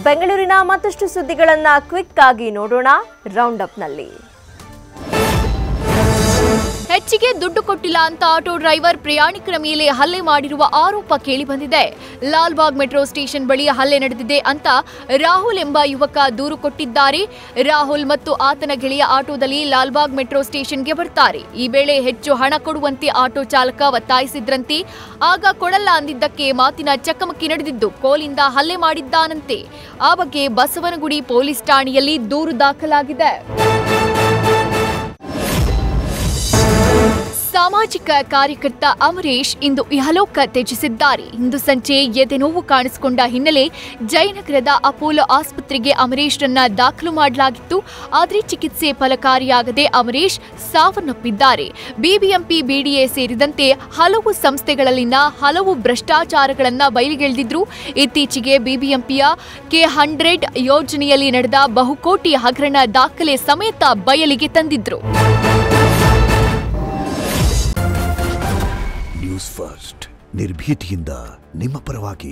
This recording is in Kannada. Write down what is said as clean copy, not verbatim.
ಬೆಂಗಳೂರಿನ ಮತ್ತಷ್ಟು ಸುದ್ದಿಗಳನ್ನು ಕ್ವಿಕ್ ಆಗಿ ನೋಡೋಣ ರೌಂಡ್ ಅಪ್ ನಲ್ಲಿ. ಹೆಚ್ಚಿಗೆ ದುಡ್ಡು ಕೊಟ್ಟಿಲ್ಲ ಅಂತ ಆಟೋ ಡ್ರೈವರ್ ಪ್ರಯಾಣಿಕರ ಮೇಲೆ ಹಲ್ಲೆ ಮಾಡಿರುವ ಆರೋಪ ಕೇಳಿಬಂದಿದೆ. ಲಾಲ್ಬಾಗ್ ಮೆಟ್ರೋ ಸ್ಟೇಷನ್ ಬಳಿ ಹಲ್ಲೆ ನಡೆದಿದೆ ಅಂತ ರಾಹುಲ್ ಎಂಬ ಯುವಕ ದೂರು ಕೊಟ್ಟಿದ್ದಾರೆ. ರಾಹುಲ್ ಮತ್ತು ಆತನ ಗೆಳೆಯ ಆಟೋದಲ್ಲಿ ಲಾಲ್ಬಾಗ್ ಮೆಟ್ರೋ ಸ್ಟೇಷನ್ಗೆ ಬರ್ತಾರೆ. ಈ ವೇಳೆ ಹೆಚ್ಚು ಹಣ ಕೊಡುವಂತೆ ಆಟೋ ಚಾಲಕ ಒತ್ತಾಯಿಸಿದ್ರಂತೆ. ಆಗ ಕೊಡಲ್ಲ ಅಂದಿದ್ದಕ್ಕೆ ಮಾತಿನ ಚಕಮಕಿ ನಡೆದಿದ್ದು ಕೋಲಿಂದ ಹಲ್ಲೆ ಮಾಡಿದ್ದಾನಂತೆ. ಆ ಬಗ್ಗೆ ಬಸವನಗುಡಿ ಪೊಲೀಸ್ ಠಾಣೆಯಲ್ಲಿ ದೂರು ದಾಖಲಾಗಿದೆ. ಸಾಮಾಜಿಕ ಕಾರ್ಯಕರ್ತ ಅಮರೇಶ್ ಇಂದು ಇಹಲೋಕ ತ್ಯಜಿಸಿದ್ದಾರೆ. ಇಂದು ಸಂಜೆ ಎದೆನೋವು ಕಾಣಿಸಿಕೊಂಡ ಹಿನ್ನೆಲೆ ಜಯನಗರದ ಅಪೋಲೋ ಆಸ್ಪತ್ರೆಗೆ ಅಮರೇಶ್ರನ್ನ ದಾಖಲು ಮಾಡಲಾಗಿತ್ತು. ಆದರೆ ಚಿಕಿತ್ಸೆ ಫಲಕಾರಿಯಾಗದೆ ಅಮರೇಶ್ ಸಾವನ್ನಪ್ಪಿದ್ದಾರೆ. ಬಿಬಿಎಂಪಿ ಬಿಡಿಎ ಸೇರಿದಂತೆ ಹಲವು ಸಂಸ್ಥೆಗಳಲ್ಲಿನ ಹಲವು ಭ್ರಷ್ಟಾಚಾರಗಳನ್ನು ಬಯಲಿಗೆಳೆದಿದ್ರು. ಇತ್ತೀಚೆಗೆ ಬಿಬಿಎಂಪಿಯ K100 ಯೋಜನೆಯಲ್ಲಿ ನಡೆದ ಬಹುಕೋಟಿ ಹಗರಣ ದಾಖಲೆ ಸಮೇತ ಬಯಲಿಗೆ ತಂದಿದ್ರು. ನ್ಯೂಸ್ ಫಸ್ಟ್ ನಿರ್ಭೀತಿಯಿಂದ ನಿಮ್ಮ ಪರವಾಗಿ.